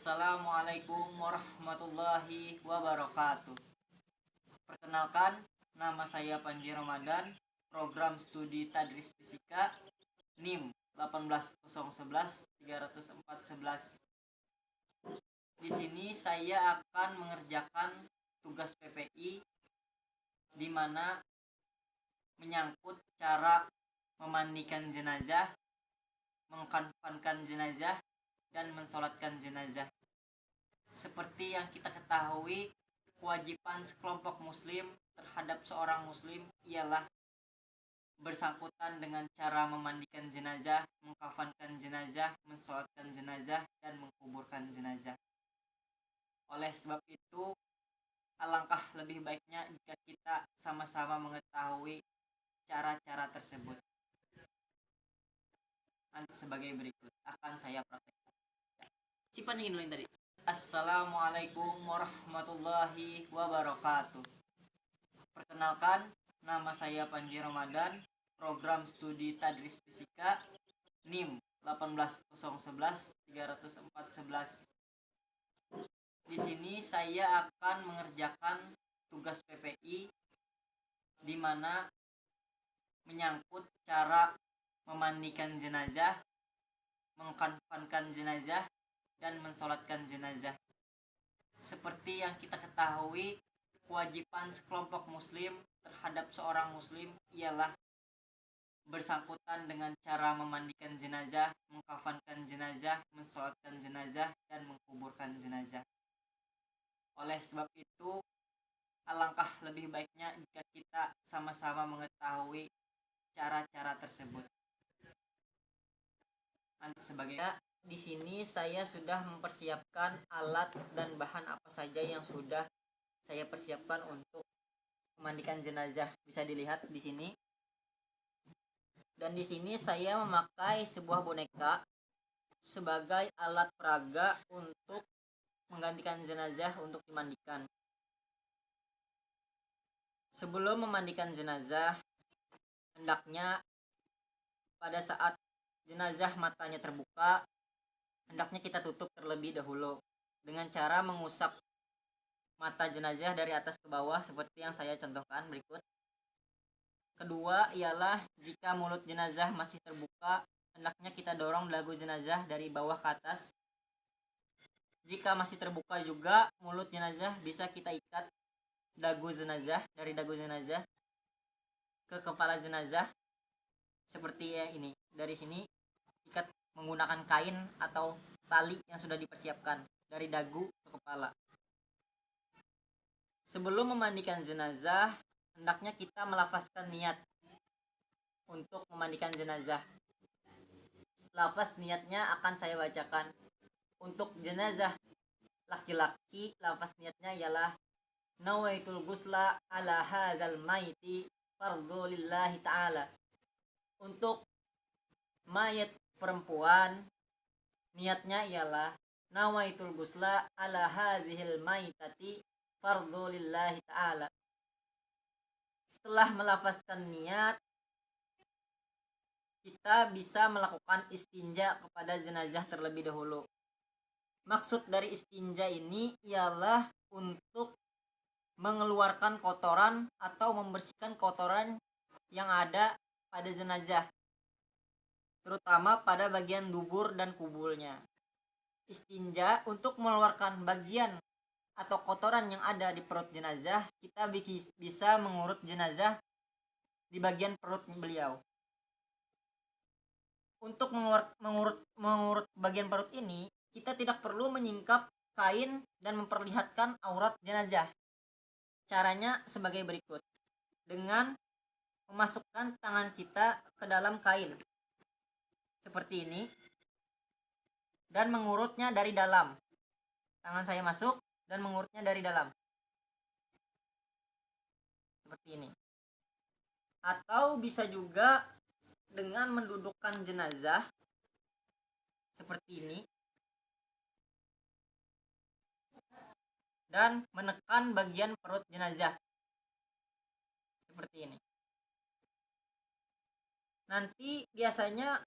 Assalamualaikum warahmatullahi wabarakatuh. Perkenalkan, nama saya Panji Ramadan, program studi Tadris Fisika, NIM 18011-30411. Di sini saya akan mengerjakan tugas PPI di mana menyangkut cara memandikan jenazah, mengkanfankan jenazah, dan mensolatkan jenazah. Seperti yang kita ketahui, kewajiban sekelompok muslim terhadap seorang muslim ialah bersangkutan dengan cara memandikan jenazah, mengkafankan jenazah, mensolatkan jenazah, dan menguburkan jenazah. Oleh sebab itu, alangkah lebih baiknya jika kita sama-sama mengetahui cara-cara tersebut. Nanti sebagai berikut akan saya praktekkan. Siapa nih dulu yang tadi? Assalamualaikum warahmatullahi wabarakatuh. Perkenalkan, nama saya Panji Ramadan, program studi Tadris Fisika, NIM 18011-30411. Di sini saya akan mengerjakan tugas PPI di mana menyangkut cara memandikan jenazah, mengkanfankan jenazah, dan mensolatkan jenazah. Seperti yang kita ketahui, kewajiban sekelompok muslim terhadap seorang muslim ialah bersangkutan dengan cara memandikan jenazah, mengkafankan jenazah, mensolatkan jenazah, dan menguburkan jenazah. Oleh sebab itu, alangkah lebih baiknya jika kita sama-sama mengetahui cara-cara tersebut. Nanti sebagai di sini saya sudah mempersiapkan alat dan bahan apa saja yang sudah saya persiapkan untuk memandikan jenazah. Bisa dilihat di sini. Dan di sini saya memakai sebuah boneka sebagai alat peraga untuk menggantikan jenazah untuk dimandikan. Sebelum memandikan jenazah, hendaknya pada saat jenazah matanya terbuka, hendaknya kita tutup terlebih dahulu dengan cara mengusap mata jenazah dari atas ke bawah seperti yang saya contohkan berikut. Kedua ialah jika mulut jenazah masih terbuka, hendaknya kita dorong dagu jenazah dari bawah ke atas. Jika masih terbuka juga mulut jenazah, bisa kita ikat dagu jenazah dari dagu jenazah ke kepala jenazah seperti yang ini. Dari sini ikat menggunakan kain atau tali yang sudah dipersiapkan dari dagu ke kepala. Sebelum memandikan jenazah, hendaknya kita melafazkan niat untuk memandikan jenazah. Lafaz niatnya akan saya bacakan. Untuk jenazah laki-laki, lafaz niatnya ialah nawaitul ghusla ala hadzal maiti fardhu lillahi ta'ala. Untuk mayat perempuan, niatnya ialah nawaitul ghusla ala hadzihil maitati fardhu lillahi ta'ala. Setelah melafazkan niat, kita bisa melakukan istinja kepada jenazah terlebih dahulu. Maksud dari istinja ini ialah untuk mengeluarkan kotoran atau membersihkan kotoran yang ada pada jenazah, terutama pada bagian dubur dan kubulnya. Istinja untuk mengeluarkan bagian atau kotoran yang ada di perut jenazah, kita bisa mengurut jenazah di bagian perut beliau. Untuk mengurut bagian perut ini, kita tidak perlu menyingkap kain dan memperlihatkan aurat jenazah. Caranya sebagai berikut. Dengan memasukkan tangan kita ke dalam kain seperti ini dan mengurutnya dari dalam. Tangan saya masuk dan mengurutnya dari dalam seperti ini. Atau bisa juga dengan mendudukkan jenazah seperti ini dan menekan bagian perut jenazah seperti ini. Nanti biasanya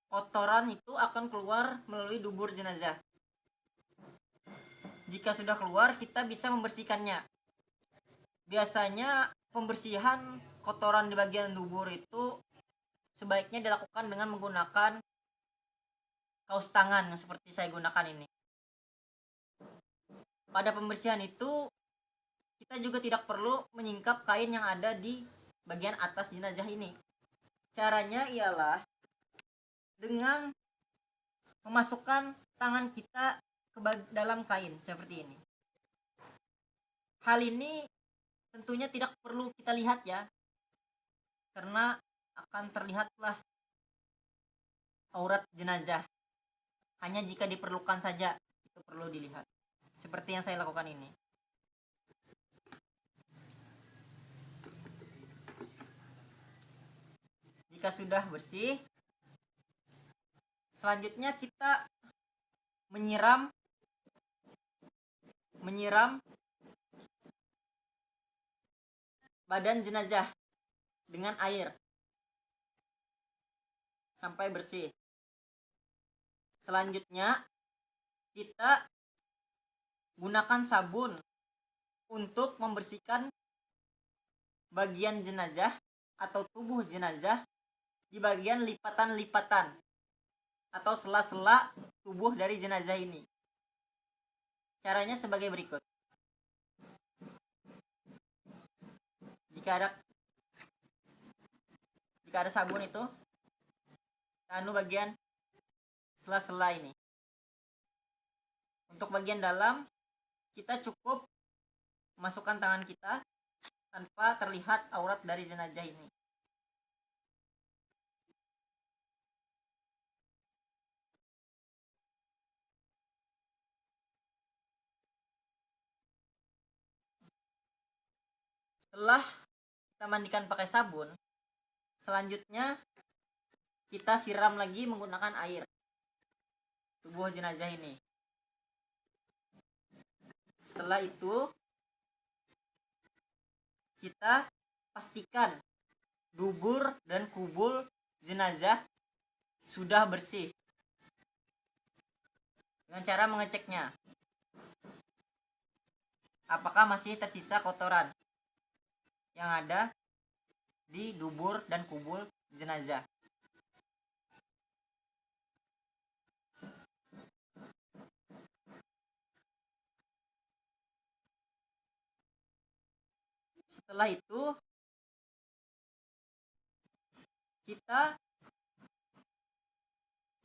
kotoran itu akan keluar melalui dubur jenazah. Jika sudah keluar, kita bisa membersihkannya. Biasanya pembersihan kotoran di bagian dubur itu sebaiknya dilakukan dengan menggunakan kaos tangan yang seperti saya gunakan ini. Pada pembersihan itu, kita juga tidak perlu menyingkap kain yang ada di bagian atas jenazah ini. Caranya ialah dengan memasukkan tangan kita ke dalam kain seperti ini. Hal ini tentunya tidak perlu kita lihat ya, karena akan terlihatlah aurat jenazah. Hanya jika diperlukan saja itu perlu dilihat. Seperti yang saya lakukan ini. Jika sudah bersih, selanjutnya kita menyiram badan jenazah dengan air sampai bersih. Selanjutnya kita gunakan sabun untuk membersihkan bagian jenazah atau tubuh jenazah di bagian lipatan-lipatan atau sela-sela tubuh dari jenazah ini. Caranya sebagai berikut. Jika ada sabun itu, bagian sela-sela ini. Untuk bagian dalam, kita cukup masukkan tangan kita tanpa terlihat aurat dari jenazah ini. Setelah kita mandikan pakai sabun, selanjutnya kita siram lagi menggunakan air tubuh jenazah ini. Setelah itu kita pastikan dubur dan kubul jenazah sudah bersih dengan cara mengeceknya apakah masih tersisa kotoran yang ada di dubur dan kubul jenazah. Setelah itu kita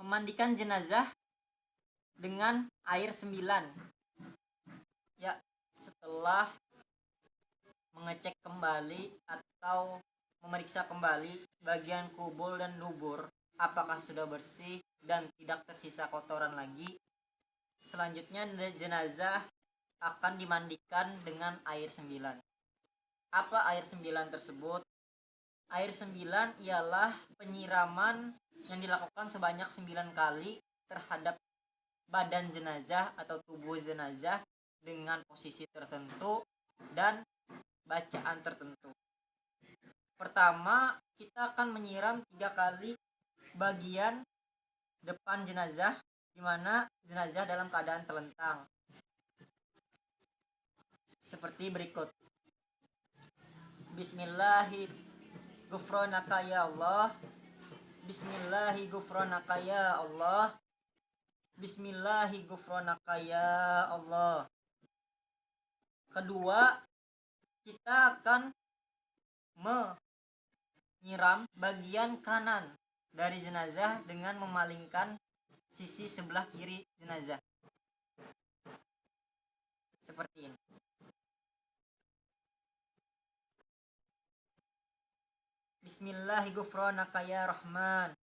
memandikan jenazah dengan air 9. Ya, setelah mengecek kembali atau memeriksa kembali bagian kubul dan dubur apakah sudah bersih dan tidak tersisa kotoran lagi, selanjutnya jenazah akan dimandikan dengan air 9. Apa air 9 tersebut? Air 9 ialah penyiraman yang dilakukan sebanyak 9 kali terhadap badan jenazah atau tubuh jenazah dengan posisi tertentu dan bacaan tertentu. Pertama, kita akan menyiram 3 kali bagian depan jenazah di mana jenazah dalam keadaan telentang. Seperti berikut. Bismillahirrahmanirrahim ya Allah. Bismillahirrahmanirrahim ya Allah. Bismillahirrahmanirrahim ya Allah. Kedua, kita akan menyiram bagian kanan dari jenazah dengan memalingkan sisi sebelah kiri jenazah. Seperti ini. Bismillahirrahmanirrahim ya Rahman.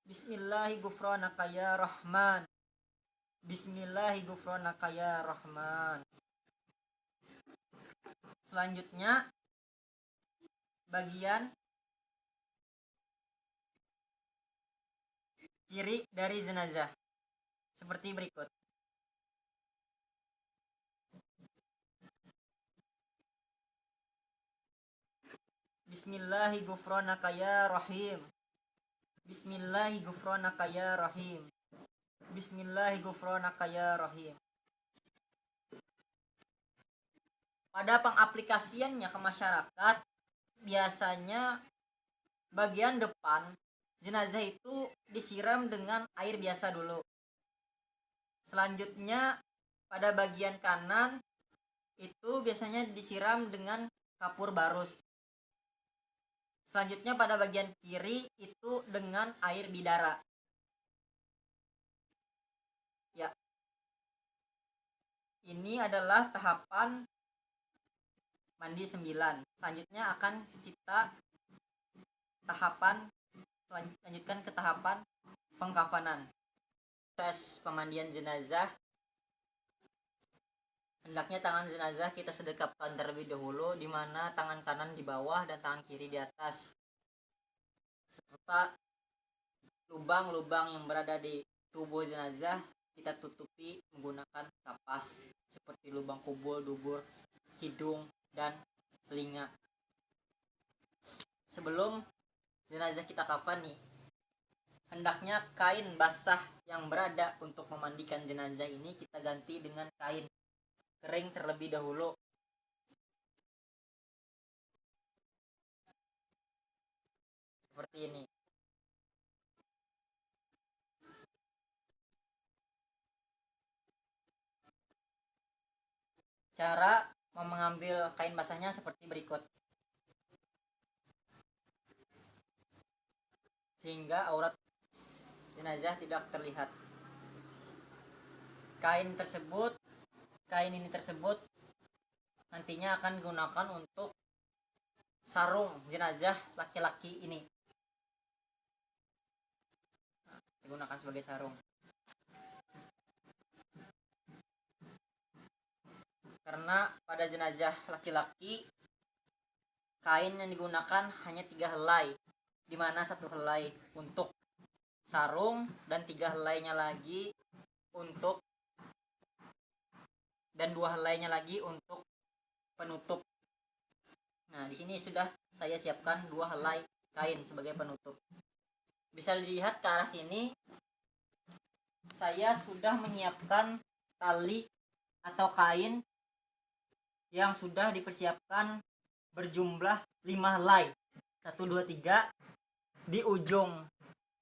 Bismillahirrahmanirrahim ya Rahman. Bismillahirrahmanirrahim ya Rahman. Selanjutnya bagian kiri dari jenazah seperti berikut. Bismillahirrahmanirrahim ya Rahim. Bismillahirrahmanirrahim ya Rahim. Bismillahirrahmanirrahim ya Rahim. pada pengaplikasiannya ke masyarakat, biasanya bagian depan jenazah itu disiram dengan air biasa dulu. Selanjutnya pada bagian kanan itu biasanya disiram dengan kapur barus. Selanjutnya pada bagian kiri itu dengan air bidara. Ya. Ini adalah tahapan mandi 9. Selanjutnya akan kita lanjutkan ke tahapan pengkafanan. Proses pemandian jenazah, hendaknya tangan jenazah kita sedekapkan terlebih dahulu, di mana tangan kanan di bawah dan tangan kiri di atas, serta lubang-lubang yang berada di tubuh jenazah kita tutupi menggunakan kapas, seperti lubang kubul, dubur, hidung, dan telinga. Sebelum jenazah kita kafani, hendaknya kain basah yang berada untuk memandikan jenazah ini kita ganti dengan kain kering terlebih dahulu. Seperti ini. Cara mengambil kain basahnya seperti berikut, sehingga aurat jenazah tidak terlihat. Kain ini tersebut nantinya akan digunakan untuk sarung jenazah laki-laki ini. Digunakan sebagai sarung. Karena pada jenazah laki-laki kain yang digunakan hanya 3 helai, di mana 1 helai untuk sarung dan 3 helainya lagi untuk, dan 2 helainya lagi untuk penutup. Nah, di sini sudah saya siapkan 2 helai kain sebagai penutup. Bisa dilihat ke arah sini, saya sudah menyiapkan tali atau kain yang sudah dipersiapkan berjumlah 5 helai. 1, 2, 3 di ujung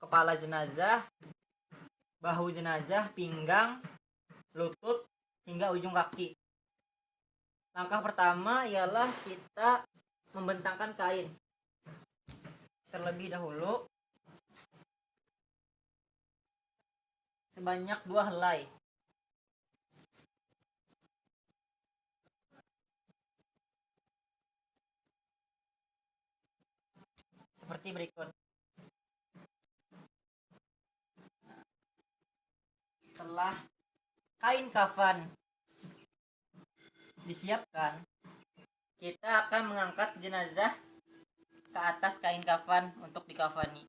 kepala jenazah, bahu jenazah, pinggang, lutut, hingga ujung kaki. Langkah pertama ialah kita membentangkan kain terlebih dahulu sebanyak 2 helai. Seperti berikut. Setelah kain kafan disiapkan, kita akan mengangkat jenazah ke atas kain kafan untuk dikafani.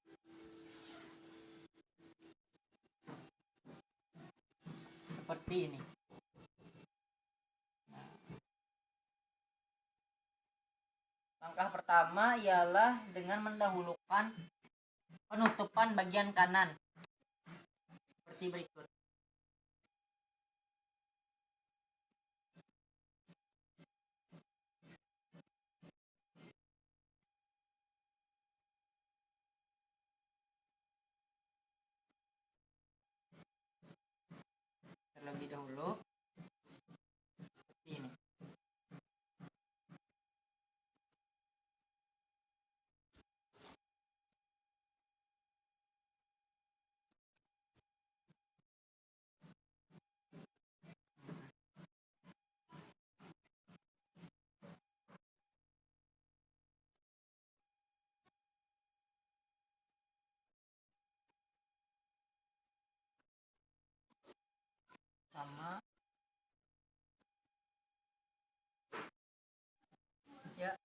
Seperti ini. Langkah pertama ialah dengan mendahulukan penutupan bagian kanan. Seperti berikut. Terlebih dahulu seperti ini. Sama. Ya,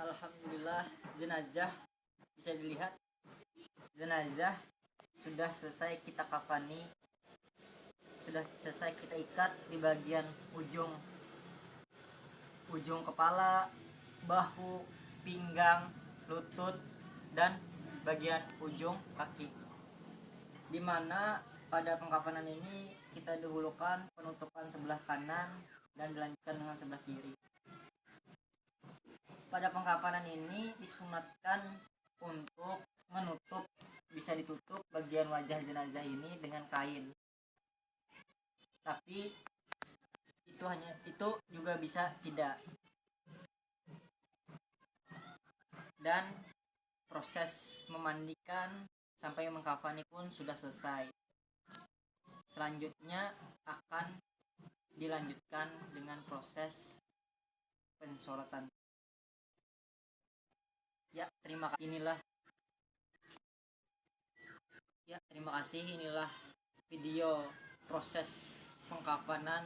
alhamdulillah jenazah bisa dilihat. Jenazah sudah selesai kita kafani, sudah selesai kita ikat di bagian ujung kepala, bahu, pinggang, lutut, dan bagian ujung kaki. Dimana pada pengkafanan ini kita dahulukan penutupan sebelah kanan dan dilanjutkan dengan sebelah kiri. Pada pengkafanan ini disunatkan untuk bisa ditutup bagian wajah jenazah ini dengan kain. Tapi itu juga bisa tidak. Dan proses memandikan sampai mengkafani pun sudah selesai. Selanjutnya akan dilanjutkan dengan proses pensolatan. Terima kasih. Inilah video proses pengkafanan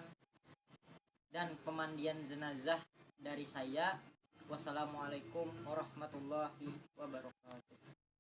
dan pemandian jenazah dari saya. Wassalamualaikum warahmatullahi wabarakatuh.